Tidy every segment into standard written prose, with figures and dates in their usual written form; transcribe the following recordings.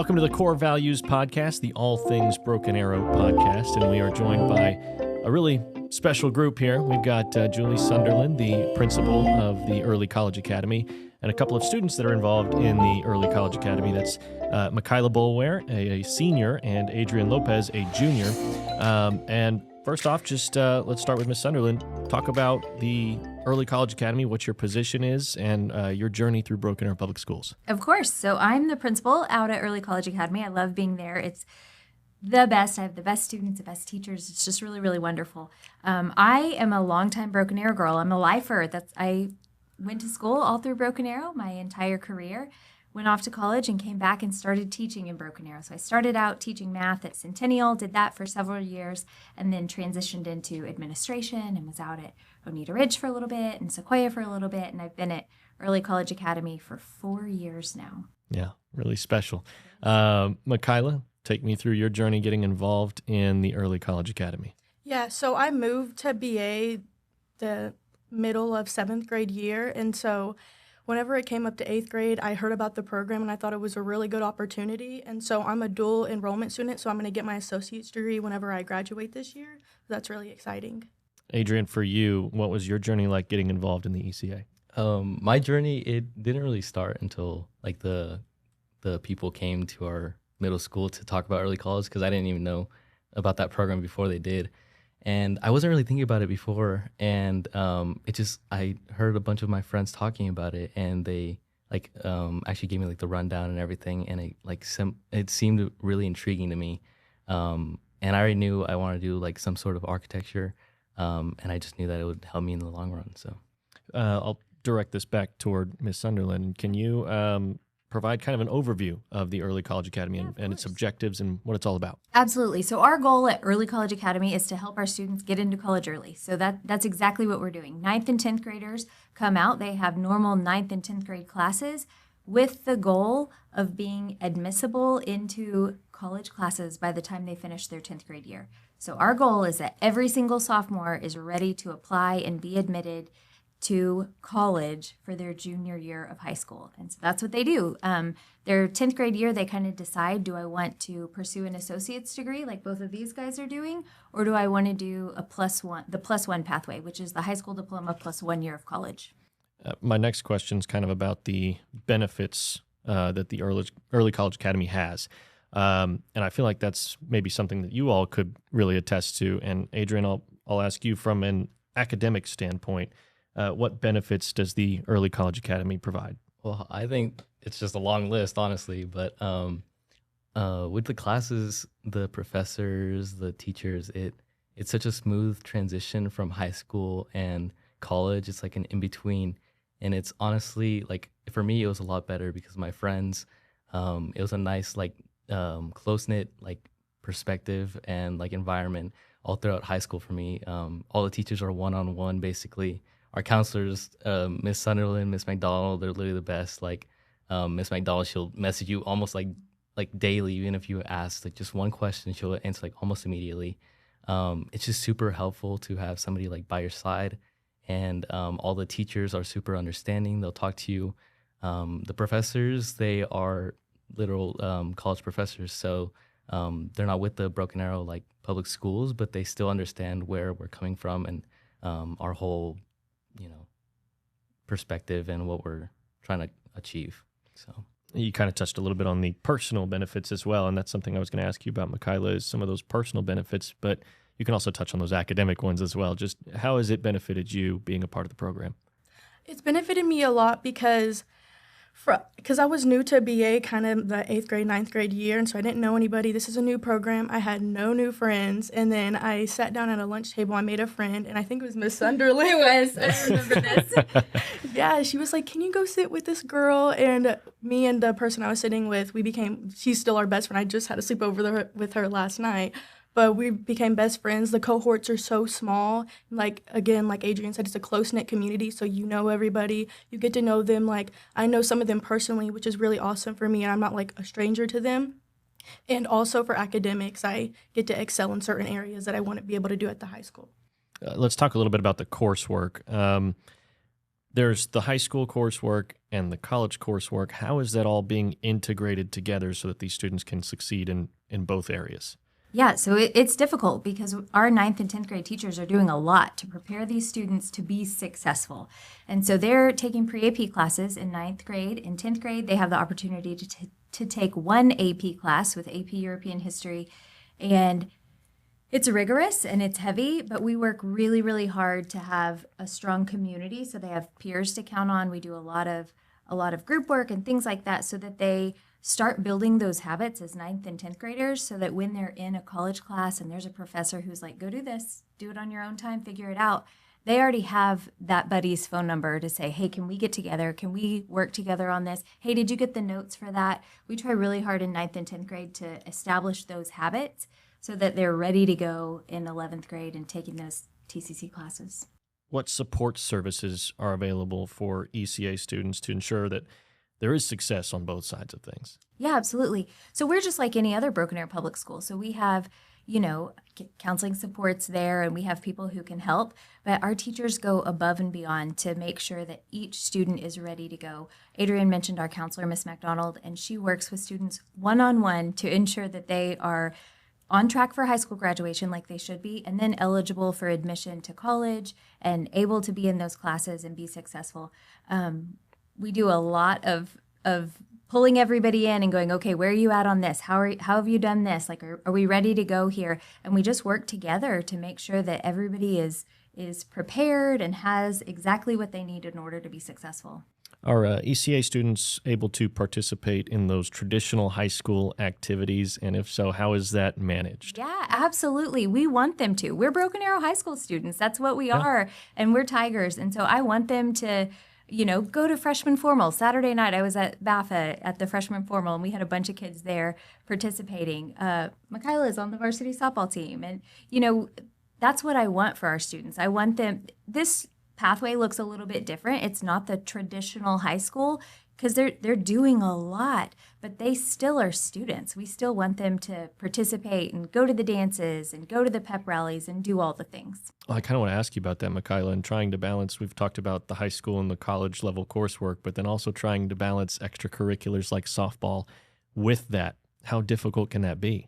Welcome to the Core Values Podcast, the All Things Broken Arrow podcast, and we are joined by a really special group here. We've got Julie Sunderland, the principal of the Early College Academy, and a couple of students that are involved in the Early College Academy. That's Makyla Boulware, a senior, and Adrian Lopez, a junior. And first off, just let's start with Ms. Sunderland. Talk about the Early College Academy, what your position is, and your journey through Broken Arrow Public Schools. Of course. So I'm the principal out at Early College Academy. I love being there. It's the best. I have the best students, the best teachers. It's just really, really wonderful. I am a longtime Broken Arrow girl. I'm a lifer. I went to school all through Broken Arrow my entire career. Went off to college and came back and started teaching in Broken Arrow. So I started out teaching math at Centennial, did that for several years, and then transitioned into administration and was out at Oneida Ridge for a little bit and Sequoia for a little bit. And I've been at Early College Academy for 4 years now. Yeah, really special. Makyla, take me through your journey getting involved in the Early College Academy. Yeah, so I moved to BA the middle of 7th grade year, and so whenever it came up to 8th grade, I heard about the program and I thought it was a really good opportunity. And so I'm a dual enrollment student, so I'm going to get my associate's degree whenever I graduate this year. That's really exciting. Adrian, for you, what was your journey like getting involved in the ECA? My journey, it didn't really start until like the people came to our middle school to talk about early college, because I didn't even know about that program before they did. And I wasn't really thinking about it before, and I heard a bunch of my friends talking about it, and they actually gave me like the rundown and everything, and it seemed really intriguing to me. And I already knew I wanted to do like some sort of architecture, and I just knew that it would help me in the long run. So I'll direct this back toward Ms. Sunderland. Can you provide kind of an overview of the Early College Academy and its objectives and what it's all about? Absolutely. So our goal at Early College Academy is to help our students get into college early. So that's exactly what we're doing. 9th and 10th graders come out. They have normal 9th and 10th grade classes with the goal of being admissible into college classes by the time they finish their 10th grade year. So our goal is that every single sophomore is ready to apply and be admitted to college for their junior year of high school. And so that's what they do. Their 10th grade year, they kind of decide, do I want to pursue an associate's degree like both of these guys are doing, or do I want to do the plus one pathway, which is the high school diploma plus 1 year of college? My next question is kind of about the benefits that the Early College Academy has. And I feel like that's maybe something that you all could really attest to. And Adrian, I'll ask you from an academic standpoint, what benefits does the Early College Academy provide? Well, I think it's just a long list, honestly, but with the classes, the professors, the teachers, it's such a smooth transition from high school and college. It's like an in-between, and it's honestly, like, for me, it was a lot better because my friends, it was a nice, like, close-knit, like, perspective and, like, environment all throughout high school for me. All the teachers are one-on-one, basically. Our counselors, Miss Sunderland, Miss McDonald, they're literally the best. Like, Miss McDonald, she'll message you almost like daily, even if you ask like just one question, she'll answer like almost immediately. It's just super helpful to have somebody like by your side, and all the teachers are super understanding. They'll talk to you. The professors, they are literal college professors, so they're not with the Broken Arrow like public schools, but they still understand where we're coming from and our whole perspective and what we're trying to achieve. So you kind of touched a little bit on the personal benefits as well, and that's something I was going to ask you about, Makyla, is some of those personal benefits, but you can also touch on those academic ones as well. Just how has it benefited you being a part of the program? It's benefited me a lot because I was new to BA kind of the 8th grade, 9th grade year, and so I didn't know anybody. This is a new program. I had no new friends, and then I sat down at a lunch table. I made a friend, and I think it was Miss Sunderland. It was. I remember this. Yeah, she was like, can you go sit with this girl? And me and the person I was sitting with, she's still our best friend. I just had a sleepover with her last night. But we became best friends. The cohorts are so small. Like Adrian said, it's a close-knit community, so you know everybody. You get to know them. Like, I know some of them personally, which is really awesome for me, and I'm not, like, a stranger to them. And also for academics, I get to excel in certain areas that I wouldn't be able to do at the high school. Let's talk a little bit about the coursework. there's the high school coursework and the college coursework. How is that all being integrated together so that these students can succeed in both areas? Yeah, so it's difficult because our 9th and 10th grade teachers are doing a lot to prepare these students to be successful. And so they're taking pre-AP classes in 9th grade. In 10th grade, they have the opportunity to take one AP class with AP European History. And it's rigorous and it's heavy, but we work really, really hard to have a strong community so they have peers to count on. We do a lot of group work and things like that so that they start building those habits as 9th and 10th graders so that when they're in a college class and there's a professor who's like, go do this, do it on your own time, figure it out, they already have that buddy's phone number to say, hey, can we get together? Can we work together on this? Hey, did you get the notes for that? We try really hard in 9th and 10th grade to establish those habits so that they're ready to go in 11th grade and taking those TCC classes. What support services are available for ECA students to ensure that there is success on both sides of things? Yeah, absolutely. So we're just like any other Broken Arrow public school. So we have, counseling supports there and we have people who can help, but our teachers go above and beyond to make sure that each student is ready to go. Adrian mentioned our counselor, Miss McDonald, and she works with students one-on-one to ensure that they are on track for high school graduation like they should be, and then eligible for admission to college and able to be in those classes and be successful. We do a lot of pulling everybody in and going, okay, where are you at on this? How have you done this? Like, are we ready to go here? And we just work together to make sure that everybody is prepared and has exactly what they need in order to be successful. Are ECA students able to participate in those traditional high school activities? And if so, how is that managed? Yeah, absolutely. We want them to. We're Broken Arrow High School students. That's what we are. And we're Tigers. And so I want them to go to freshman formal. Saturday night, I was at BAFA at the freshman formal, and we had a bunch of kids there participating. Makyla is on the varsity softball team. And, that's what I want for our students. I want them, this pathway looks a little bit different. It's not the traditional high school because they're doing a lot, but they still are students. We still want them to participate and go to the dances and go to the pep rallies and do all the things. Well, I kind of want to ask you about that, Makyla, and trying to balance. We've talked about the high school and the college level coursework, but then also trying to balance extracurriculars like softball with that. How difficult can that be?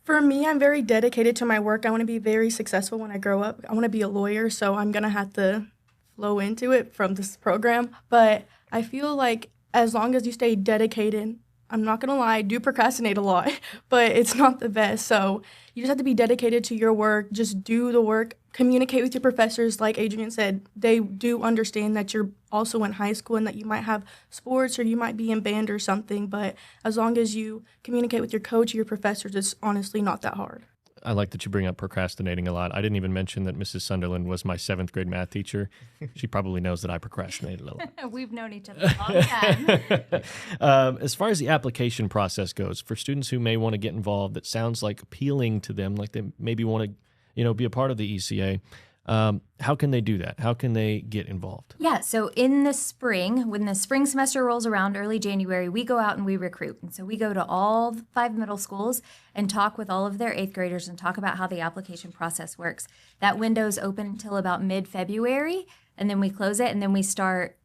For me, I'm very dedicated to my work. I want to be very successful when I grow up. I want to be a lawyer, so I'm going to have to flow into it from this program. But I feel like as long as you stay dedicated, I'm not going to lie, I do procrastinate a lot, but it's not the best. So you just have to be dedicated to your work, just do the work, communicate with your professors. Like Adrian said, they do understand that you're also in high school and that you might have sports or you might be in band or something. But as long as you communicate with your coach or your professors, it's honestly not that hard. I like that you bring up procrastinating a lot. I didn't even mention that Mrs. Sunderland was my 7th grade math teacher. She probably knows that I procrastinate a little. We've known each other a long time. As far as the application process goes, for students who may want to get involved, that sounds like appealing to them, like they maybe want to, be a part of the ECA. How can they do that? How can they get involved? Yeah, so in the spring, when the spring semester rolls around early January, we go out and we recruit. And so we go to all 5 middle schools and talk with all of their 8th graders and talk about how the application process works. That window's open until about mid-February, and then we close it, and then we start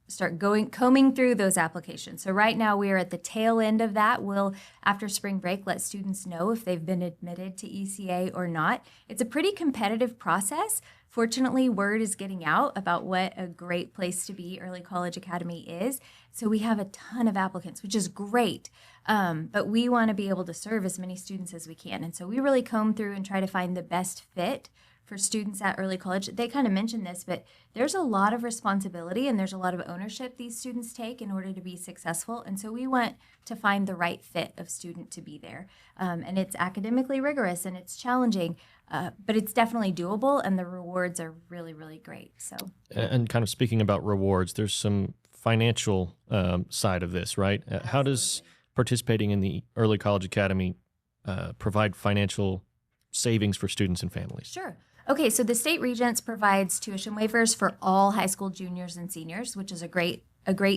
combing through those applications. So right now we are at the tail end of that. We'll, after spring break, let students know if they've been admitted to ECA or not. It's a pretty competitive process. Fortunately, word is getting out about what a great place to be Early College Academy is. So we have a ton of applicants, which is great. But we want to be able to serve as many students as we can. And so we really comb through and try to find the best fit for students at early college. They kind of mentioned this, but there's a lot of responsibility and there's a lot of ownership these students take in order to be successful. And so we want to find the right fit of student to be there. And it's academically rigorous and it's challenging, but it's definitely doable and the rewards are really, really great. So, and kind of speaking about rewards, there's some financial side of this, right? How does participating in the Early College Academy provide financial savings for students and families? Sure. Okay, so the state regents provides tuition waivers for all high school juniors and seniors, which is a great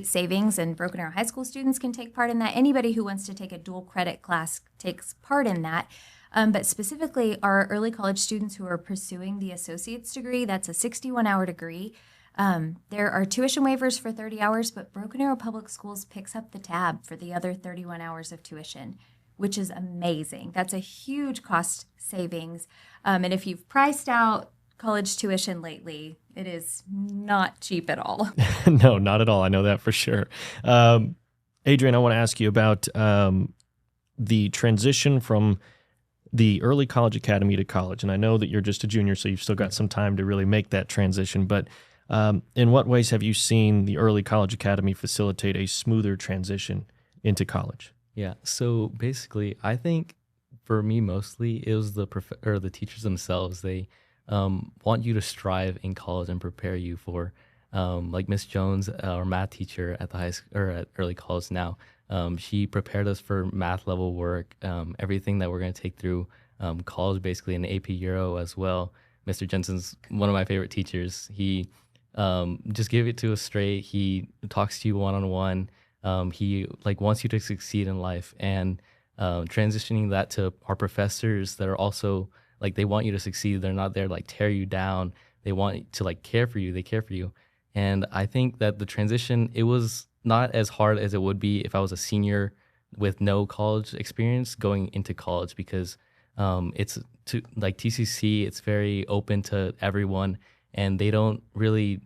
savings, and Broken Arrow High School students can take part in that. Anybody who wants to take a dual credit class takes part in that. But specifically, our early college students who are pursuing the associate's degree, that's a 61-hour degree. There are tuition waivers for 30 hours, but Broken Arrow Public Schools picks up the tab for the other 31 hours of tuition, which is amazing. That's a huge cost savings. And if you've priced out college tuition lately, it is not cheap at all. No, not at all. I know that for sure. Adrian, I want to ask you about the transition from the early college academy to college. And I know that you're just a junior, so you've still got some time to really make that transition. But in what ways have you seen the early college academy facilitate a smoother transition into college? Yeah. So basically, I think for me mostly it was the teachers themselves. They want you to strive in college and prepare you for, like Miss Jones, our math teacher at the high school or at early college now. She prepared us for math level work, everything that we're going to take through college, basically in AP Euro as well. Mr. Jensen's one of my favorite teachers. He just gave it to us straight. He talks to you one-on-one. He wants you to succeed in life, and transitioning that to our professors that are also they want you to succeed. They're not there to tear you down. They want to care for you. They care for you. And I think that the transition, it was not as hard as it would be if I was a senior with no college experience going into college, because it's TCC, it's very open to everyone, and they don't really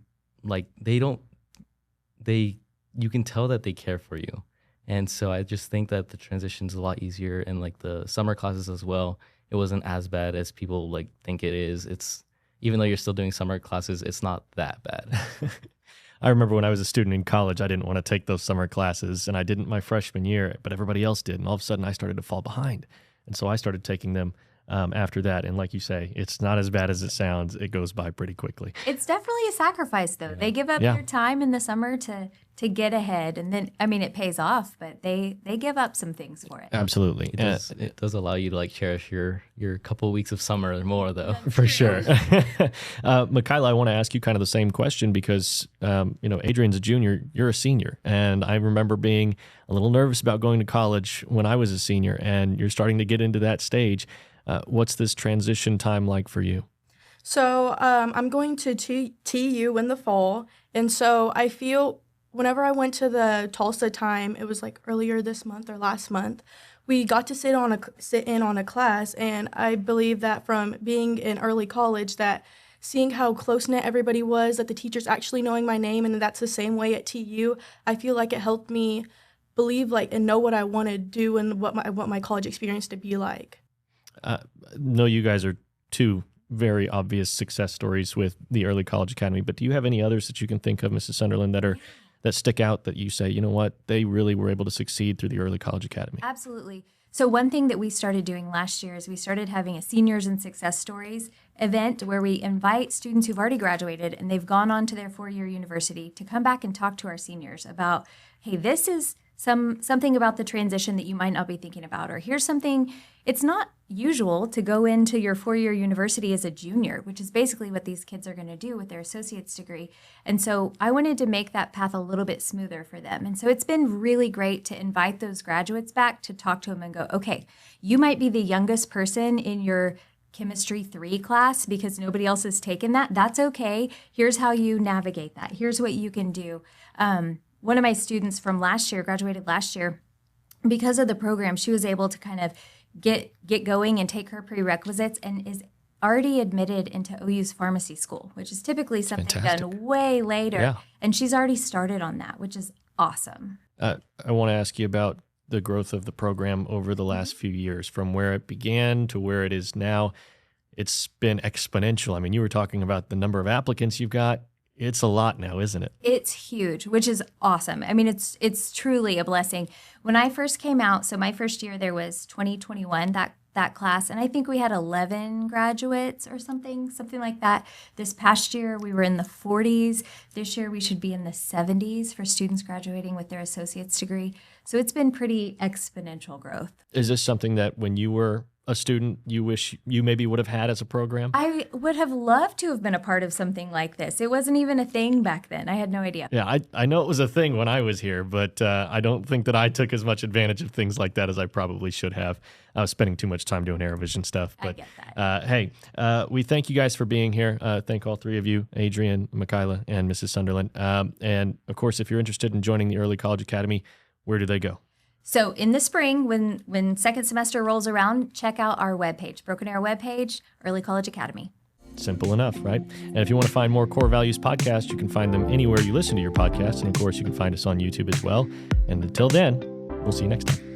you can tell that they care for you. And so I just think that the transition's a lot easier, and the summer classes as well, it wasn't as bad as people think it is. It's, even though you're still doing summer classes, it's not that bad. I remember when I was a student in college, I didn't want to take those summer classes, and I didn't my freshman year, but everybody else did. And all of a sudden I started to fall behind. And so I started taking them after that. And like you say, it's not as bad as it sounds. It goes by pretty quickly. It's definitely a sacrifice, though. They give up their time in the summer to get ahead. And then, it pays off, but they give up some things for it. Absolutely. It does allow you to cherish your couple weeks of summer more, though. For sure. Makyla, I want to ask you kind of the same question because, Adrian's a junior, you're a senior. And I remember being a little nervous about going to college when I was a senior, and you're starting to get into that stage. What's this transition time like for you? So I'm going to TU in the fall, and so I feel whenever I went to the Tulsa time, it was earlier this month or last month, we got to sit in on a class, and I believe that from being in early college, that seeing how close-knit everybody was, that the teachers actually knowing my name, and that's the same way at TU, I feel like it helped me believe and know what I want to do and what my college experience to be like. No, you guys are two very obvious success stories with the early college academy, but do you have any others that you can think of, Mrs. Sunderland, that stick out, that you say, you know what, they really were able to succeed through the early college academy? Absolutely. So one thing that we started doing last year is we started having a Seniors and Success Stories event where we invite students who've already graduated and they've gone on to their four-year university to come back and talk to our seniors about, hey, this is something about the transition that you might not be thinking about, or here's something. It's not usual to go into your four-year university as a junior, which is basically what these kids are going to do with their associate's degree. And so I wanted to make that path a little bit smoother for them. And so it's been really great to invite those graduates back to talk to them and go, okay, you might be the youngest person in your Chemistry 3 class because nobody else has taken that. That's okay. Here's how you navigate that. Here's what you can do. One of my students from last year, graduated last year, because of the program, she was able to kind of get going and take her prerequisites and is already admitted into OU's pharmacy school, which is typically something done way later. Yeah. And she's already started on that, which is awesome. I want to ask you about the growth of the program over the last few years, from where it began to where it is now. It's been exponential. You were talking about the number of applicants you've got. It's a lot now, isn't it? It's huge, which is awesome. It's truly a blessing. When I first came out, so my first year there was 2021, that class, and I think we had 11 graduates or something like that. This past year we were in the 40s. This year we should be in the 70s for students graduating with their associate's degree. So it's been pretty exponential growth. Is this something that when you were a student you wish you maybe would have had as a program? I would have loved to have been a part of something like this. It wasn't even a thing back then. I had no idea. Yeah, I know it was a thing when I was here, but I don't think that I took as much advantage of things like that as I probably should have. I was spending too much time doing ArrowVision stuff. But, I get that. We thank you guys for being here. Thank all three of you, Adrian, Makyla, and Mrs. Sunderland. And, of course, if you're interested in joining the Early College Academy, where do they go? So in the spring, when second semester rolls around, check out our webpage, Broken Arrow webpage, Early College Academy. Simple enough, right? And if you want to find more Core Values podcasts, you can find them anywhere you listen to your podcasts. And, of course, you can find us on YouTube as well. And until then, we'll see you next time.